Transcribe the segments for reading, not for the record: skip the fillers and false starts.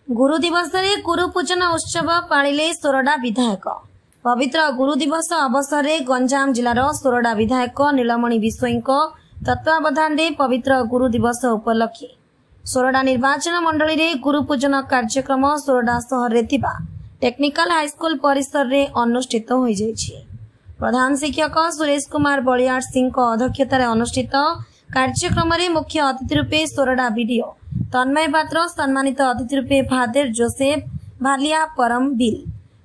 गुरु दिवस रे गुरु पूजन उत्सव पालिले सोरडा विधायक। पवित्र गुरु दिवस अवसर में गंजाम जिलार सोरडा विधायक नीलमणि विश्वई तत्वावधान में पवित्र गुरु दिवस उपलक्षे सोरडा निर्वाचन मंडली रे गुरु पूजन कार्यक्रम सोरडा शहर रे थिबा टेक्निकल हाईस्कूल परिसर रे अनुष्ठित हो जायछि। प्रधान शिक्षक सुरेश कुमार बलियार सिंह अध्यक्षतार अनुष्ठित कार्यक्रम में मुख्य अतिथि रूपे सोरडा बीडीओ तन्मय पात्र, सम्मानित अतिथि रूपे फादर जोसेफ भालिया परम बिल,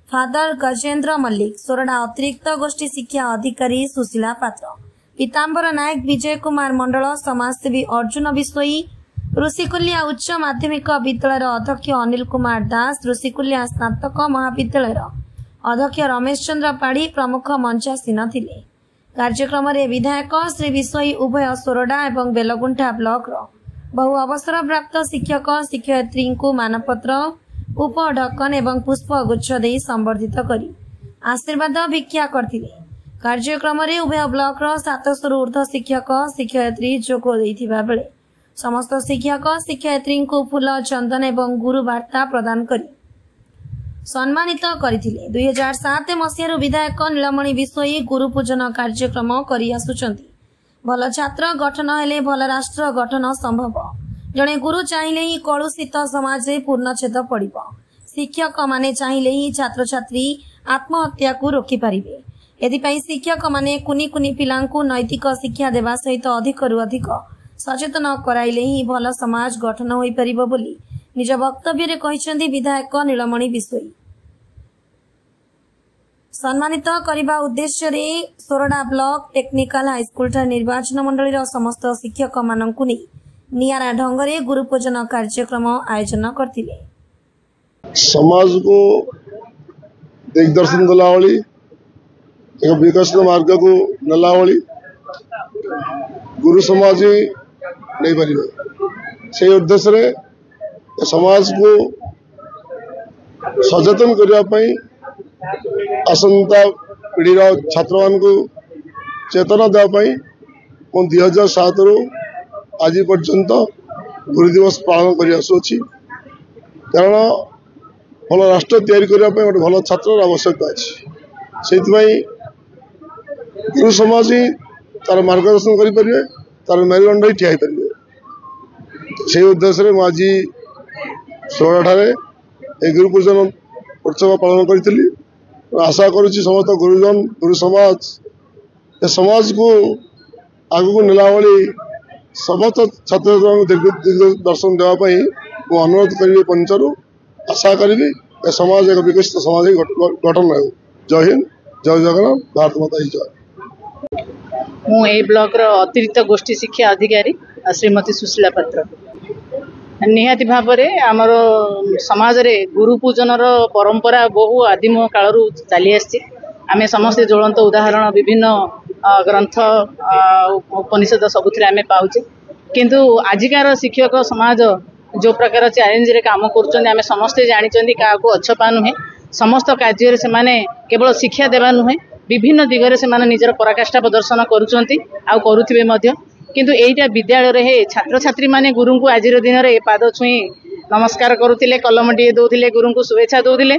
फादर गजेंद्र मल्लिक, सोरडा अतिरिक्त गोष्ठी शिक्षा अधिकारी सुशीला पात्र, पीतांबर नायक, विजय कुमार मंडल, समाजसेवी अर्जुन विश्वई, ऋषिकुल्या उच्च माध्यमिक विद्यालय अध्यक्ष अनिल कुमार दास, ऋषिकुल्या स्नातक महाविद्यालय अध्यक्ष रमेश चंद्र पाढ़ी प्रमुख मंचासीन थिले। कार्यक्रम में विधायक श्री विश्वई उभय सोरडा एवं बेलगुंठा ब्लॉक बहु अवसर प्राप्त शिक्षक शिक्षयित्री को मानपत्र, उपढक्कन एवं पुष्पगुच्छ दे संबर्धित करी आशीर्वाद भिक्षा करथिले। कार्यक्रम में उभय ब्लॉक 700 ऊर्ध्व शिक्षक शिक्षयित्री जोग देथिबा बेले समस्त शिक्षक शिक्षयित्री को फूल, चंदन एवं गुरु वार्ता प्रदान करी सम्मानित करथिले। 2007 मसीह विधायक नीलमणि विश्वई गुरु पूजन कार्यक्रम करि आसुचंती। भल छात्र गठन हेले भल राष्ट्र गठन संभव। जड़े गुरु चाहिए ही कलुषित समाज रे पूर्णछेद पड़िबो। शिक्षक माने चाहिए ही छात्र छात्री आत्महत्या को रोकी पारिबे। एथिपाई शिक्षक माने कुनी कुनी पिलांकु नैतिक शिक्षा देवा सहित अधिकरु अधिक सचेतन कराइले ही भल समाज गठन होई परिबो बोली निज वक्तव्य रे कहिसेंती विधायक नीलमणि विश्वई। सम्मानित करने उद्देश्य रे सोरडा ब्लॉक टेक्निकल हाईस्कूल निर्वाचन मंडली समस्त शिक्षक मानकु नियारा ढंग रे गुरु पूजन कार्यक्रम आयोजन करथिले। समाज को दिग्दर्शन देला वाली एक विकसित मार्ग को नेला वाली गुरु समाज नहीं पारिबे। से उद्देश्य रे समाज को सचेतन करबा पई आसंता पीढ़ी छात्र मान को चेतना देवाई 2007 रु आज पर्यंत गुरु दिवस पालन कर कारण भल राष्ट्र तैयारी करने गोटे भल छात्र आवश्यकता अच्छी से गुरु समाज ही तार मार्गदर्शन करें तार मेरुदंड ही ठिया पारे। से उद्देश्य मुझे सोरडा गुरु पूजन उत्सव पालन करी आशा करुच्ची समस्त गुरुजन गुरु समाज को आगू नेला वाली समस्त छात्र दिग्दर्शन देवाई वो अनुरोध करी पंचरु आशा करी समाज एक विकसित समाज गठन हो। जय हिंद, जय जगन्नाथ, भारत माता की जय। मु ए ब्लॉक अतिरिक्त गोष्ठी शिक्षा अधिकारी श्रीमती सुशीला पात्र। निहाती भाव में आमर समाज रे गुरु पूजन परंपरा बहु आदिम कालरू चली आसी। आमे समस्ते ज्वलंत उदाहरण विभिन्न ग्रंथ उपनिषद सबुथिरे आमे पाउचे। किंतु आजिकार शिक्षक समाज जो प्रकार चैलेंज रे काम करुछन आमे समस्ते जानिचंदी काको अच्छपा नुहे। समस्त कार्य से माने केवल शिक्षा देवा नुहे विभिन्न दिगरे से माने निजर पराकाष्ठा प्रदर्शन करुछंती आ करुथिबे मध्य। किंतु एइटा विद्यालय रे छात्र छात्री माने गुरु को आज दिन रे पाद छुई नमस्कार करुथिले, कलम टी दौथिले, गुरु को शुभेच्छा दौथिले।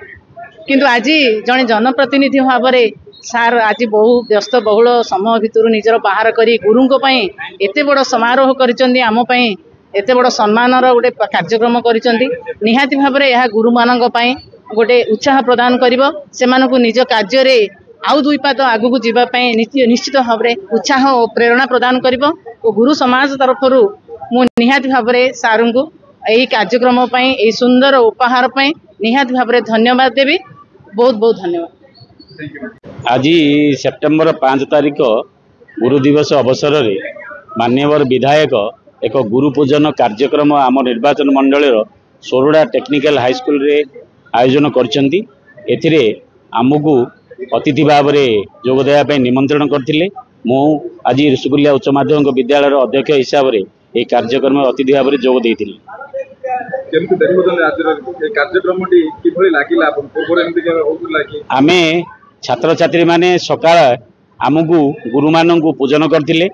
किंतु आज जने जनप्रतिनिधि भाव में सार आज बहु व्यस्त बहुल समय भितर निजर बाहर करी गुरु को पई एते बड़ समारोह करिसंदी, आम पई एते बड़ सम्मानर गोटे कार्यक्रम करिसंदी। निहाती भाव में यह गुरु मानक पई गोटे उत्साह प्रदान करिवो, सेमानकु निज कार्य रे आउ दुई पाद आगु जीवाई निश्चित भाव में उत्साह और प्रेरणा प्रदान करिवो। और गुरु समाज तरफ मु निहाती भाव में सार को यही कार्यक्रम यही सुंदर उपहार निहाती भाव में धन्यवाद देवी। बहुत बहुत धन्यवाद। आज सेप्टेम्बर 5 तारिख गुरु दिवस अवसर में मान्यवर विधायक एक गुरु पूजन कार्यक्रम आम निर्वाचन मंडल सोरडा टेक्निकल हाईस्कूल रे आयोजन करछंती। एथिरे आमको अतिथि भाव में जोग देवाई निमंत्रण करथिले। मु आज ऋषिकुल्या उच्च माध्यमिक विद्यालय अध्यक्ष हिसाब से ये कार्यक्रम अतिथि भाव में जोग देइथिले। आमे छात्र छात्री माने सकाळ आमको गुरु मानू पूजन करथिले,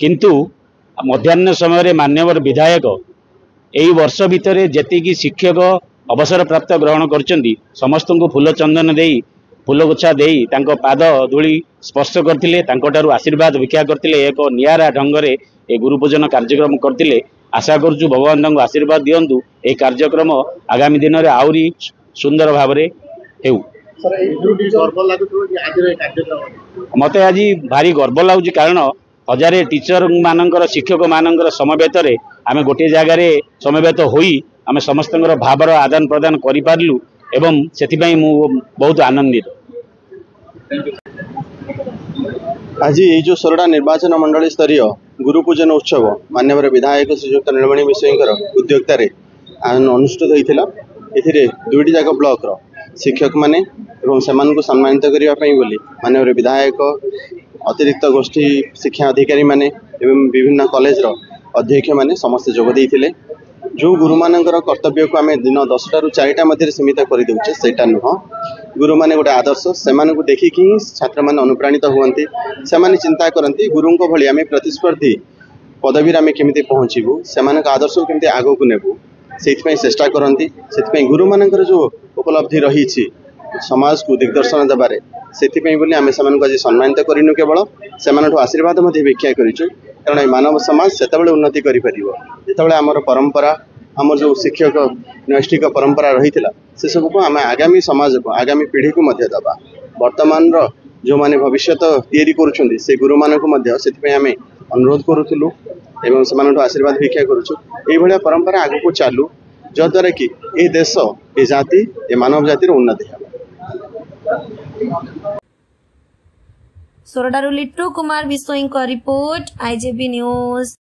किंतु मध्याह्न समय मान्यवर विधायक यही वर्ष भितर जेतिकी शिक्षक अवसर प्राप्त ग्रहण करचंदी समस्त को फूल चंदन देई फूल गुच्छा देई तांको पाद धूली स्पर्श करथिले तांको ठारू आशीर्वाद भिक्षा करथिले एक नियारा ढंगरे ए गुरु पूजन कार्यक्रम करथिले आशा करछु भगवान तांको आशीर्वाद दियंतु ए कार्यक्रम आगामी दिन रे आउरी सुंदर भाबरे हेउ मते आज भारी गर्व लागुची कारण हजारे टीचर मानकर शिक्षक मानकर समवेत रे आमे गोटे जगार समवेत होई आमे समस्तंकर भावर आदान प्रदान करि पारलु एवं सेथिबाई मु बहुत आनंदित। आज ये जो सोरडा निर्वाचन मंडल स्तरीय गुरु पूजन उत्सव माननीय विधायक श्रीजुक्त नीलमणि विषयकर उद्योक्ता अनुष्ठित होता ए दुईटी जाक ब्लॉक रो शिक्षक माने एवं सेमान को सम्मानित करने माननीय विधायक अतिरिक्त गोष्ठी शिक्षा अधिकारी माने एवं विभिन्न कॉलेज रो अध्यक्ष माने समस्त जोग देइथिले। जो गुरु मानकर कर्तव्य को आम दिन 10टा ରୁ 4टा मध्य सीमित कर देउछे सेटा नुह गुरु माने गोटे आदर्श से देखिकी छात्र मैंने अनुप्राणित हुए से चिंता करती गुरु भली आम प्रतिस्पर्धी पदवी आम केमी पहुँचू से आदर्श को केमी आग को नेबू से चेष्टा करती से गुरु मानकर जो उपलब्धि रही समाज को दिग्दर्शन देवारे से आम से आज सम्मानित करूँ केवल से आशीर्वाद भिक्षा करूँ कारण मानव समाज से उन्नति कर आमर परंपरा आमर जो शिक्षक नैष्ठिक परंपरा रही से सब को आम आगामी समाज को आगामी पीढ़ी को दबा वर्तमान जो माने भविष्य तैयारी करुछंदी से गुरु मानक से आम अनुरोध करूँ एवं से आशीर्वाद भिक्षा करूँ परंपरा आग को चालू जद्वारा कि ये देश ये जाति ये मानव जातिर उन्नति है। सोरडारू लिट्टू कुमार बिसोई का रिपोर्ट आईजेबी न्यूज।